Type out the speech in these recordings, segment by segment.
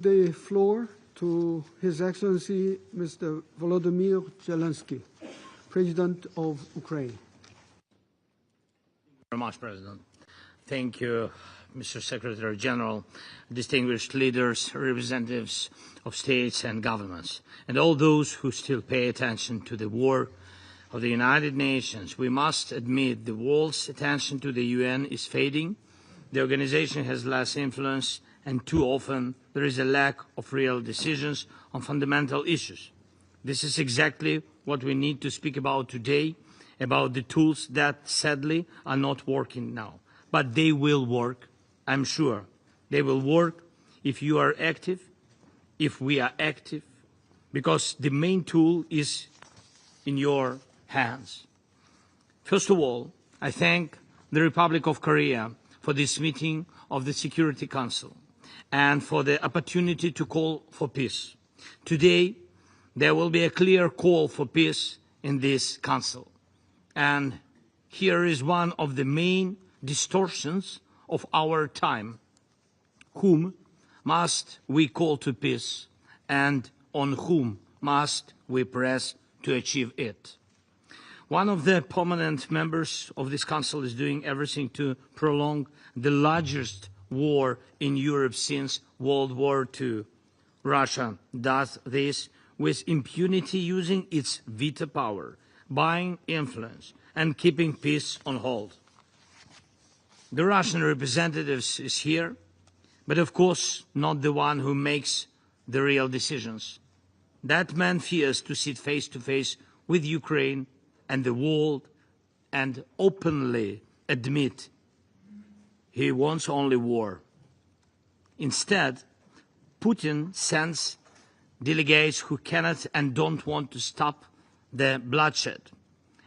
The floor to His Excellency Mr. Volodymyr Zelenskyy, President of Ukraine. Thank you very much, President. Thank you, Mr. Secretary General, distinguished leaders, representatives of states and governments, and all those who still pay attention to the work of the United Nations. We must admit the world's attention to the UN is fading. The organization has less influence, and too often there is a lack of real decisions on fundamental issues. This is exactly what we need to speak about today, about the tools that sadly are not working now. But they will work, I'm sure. They will work if you are active, if we are active, because the main tool is in your hands. First of all, I thank the Republic of Korea for this meeting of the Security Council and for the opportunity to call for peace. Today, there will be a clear call for peace in this Council. And here is one of the main distortions of our time. Whom must we call to peace, and on whom must we press to achieve it? One of the permanent members of this Council is doing everything to prolong the largest war in Europe since World War II. Russia does this with impunity, using its veto power, buying influence, and keeping peace on hold. The Russian representative is here, but of course not the one who makes the real decisions. That man fears to sit face to face with Ukraine and the world and openly admit he wants only war. Instead, Putin sends delegates who cannot and don't want to stop the bloodshed.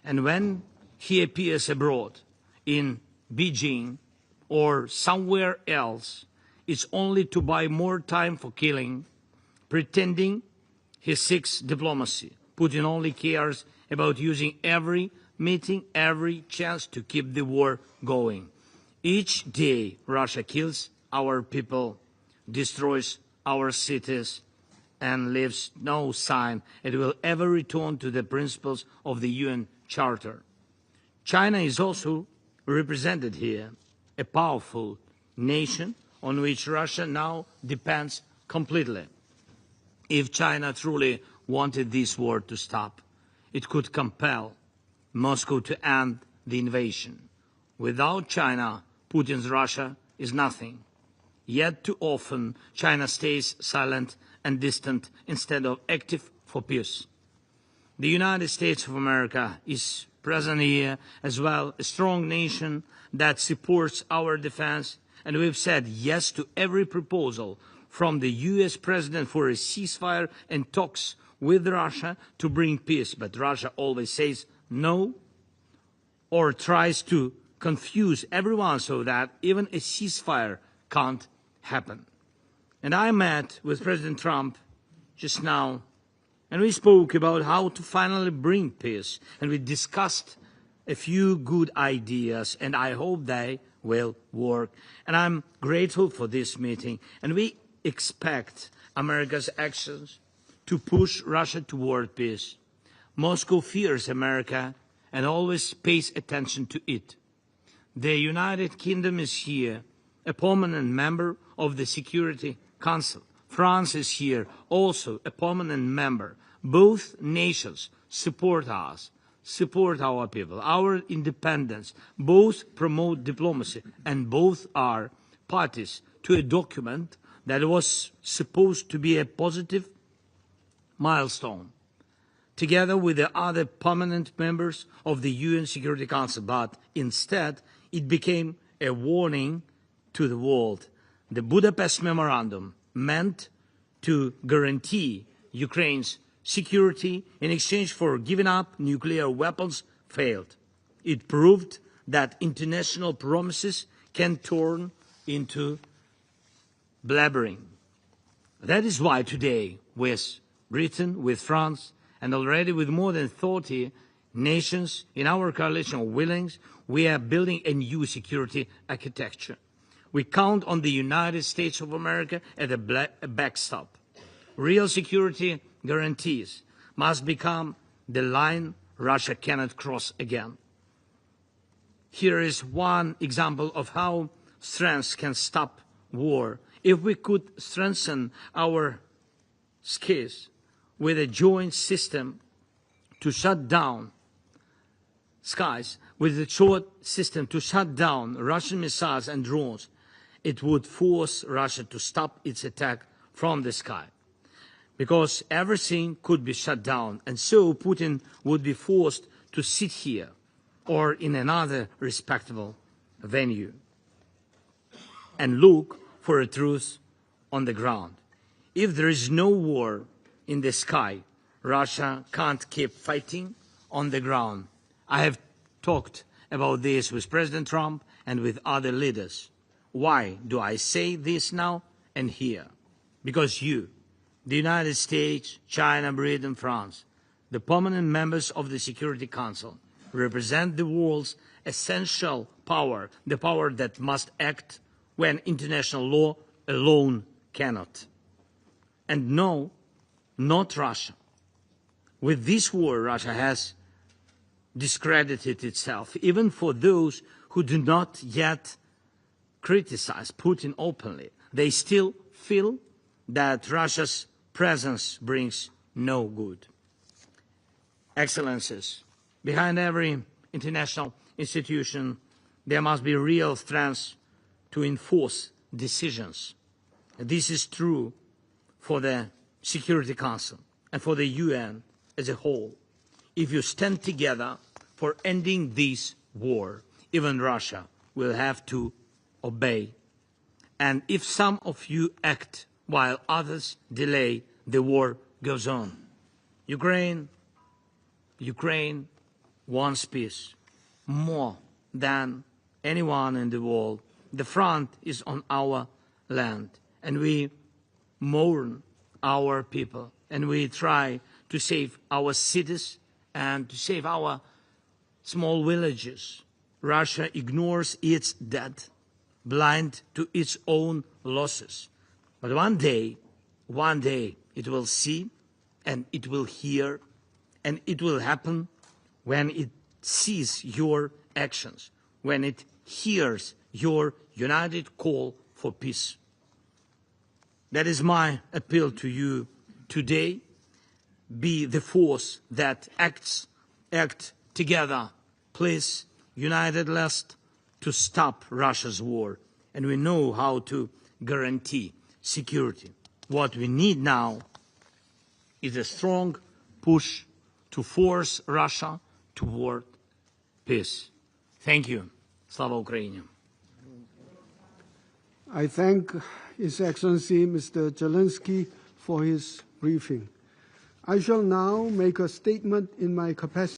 And when he appears abroad in Beijing or somewhere else, it's only to buy more time for killing, pretending he seeks diplomacy. Putin only cares about using every meeting, every chance to keep the war going. Each day, Russia kills our people, destroys our cities, and leaves no sign it will ever return to the principles of the UN Charter. China is also represented here, a powerful nation on which Russia now depends completely. If China truly wanted this war to stop, it could compel Moscow to end the invasion. Without China, Putin's Russia is nothing. Yet too often, China stays silent and distant instead of active for peace. The United States of America is present here as well, a strong nation that supports our defense, and we've said yes to every proposal from the US President for a ceasefire and talks with Russia to bring peace. But Russia always says no, or tries to confuse everyone so that even a ceasefire can't happen. And I met with President Trump just now, and we spoke about how to finally bring peace, and we discussed a few good ideas, and I hope they will work. And I'm grateful for this meeting, and we expect America's actions to push Russia toward peace. Moscow fears America and always pays attention to it. The United Kingdom is here, a permanent member of the Security Council. France is here, also a permanent member. Both nations support us, support our people, our independence. Both promote diplomacy, and both are parties to a document that was supposed to be a positive milestone, together with the other permanent members of the UN Security Council. But instead, it became a warning to the world. The Budapest Memorandum, meant to guarantee Ukraine's security in exchange for giving up nuclear weapons, failed. It proved that international promises can turn into blabbering. That is why today, with Britain, with France, and already with more than 30 nations in our coalition of willings, we are building a new security architecture. We count on the United States of America as a backstop. Real security guarantees must become the line Russia cannot cross again. Here is one example of how strength can stop war. If we could strengthen our skies with a joint system to shut down Russian missiles and drones, it would force Russia to stop its attack from the sky, because everything could be shut down, and so Putin would be forced to sit here or in another respectable venue and look for a truce on the ground. If there is no war in the sky, Russia can't keep fighting on the ground. I have talked about this with President Trump and with other leaders. Why do I say this now and here? Because you, the United States, China, Britain, France, the permanent members of the Security Council, represent the world's essential power, the power that must act when international law alone cannot. And no, not Russia. With this war, Russia has discredited itself, even for those who do not yet criticize Putin openly. They still feel that Russia's presence brings no good. Excellencies, behind every international institution, there must be real strength to enforce decisions. This is true for the Security Council and for the UN as a whole. If you stand together for ending this war, even Russia will have to obey. And if some of you act while others delay, the war goes on. Ukraine wants peace more than anyone in the world. The front is on our land, and we mourn our people, and we try to save our cities and to save our small villages. Russia ignores its dead, blind to its own losses. But one day it will see and it will hear, and it will happen when it sees your actions, when it hears your united call for peace. That is my appeal to you today. Be the force that act together, please, united lest to stop Russia's war. And we know how to guarantee security. What we need now is a strong push to force Russia toward peace. Thank you. Slava Ukraini. I thank His Excellency Mr. Zelenskyy for his briefing. I shall now make a statement in my capacity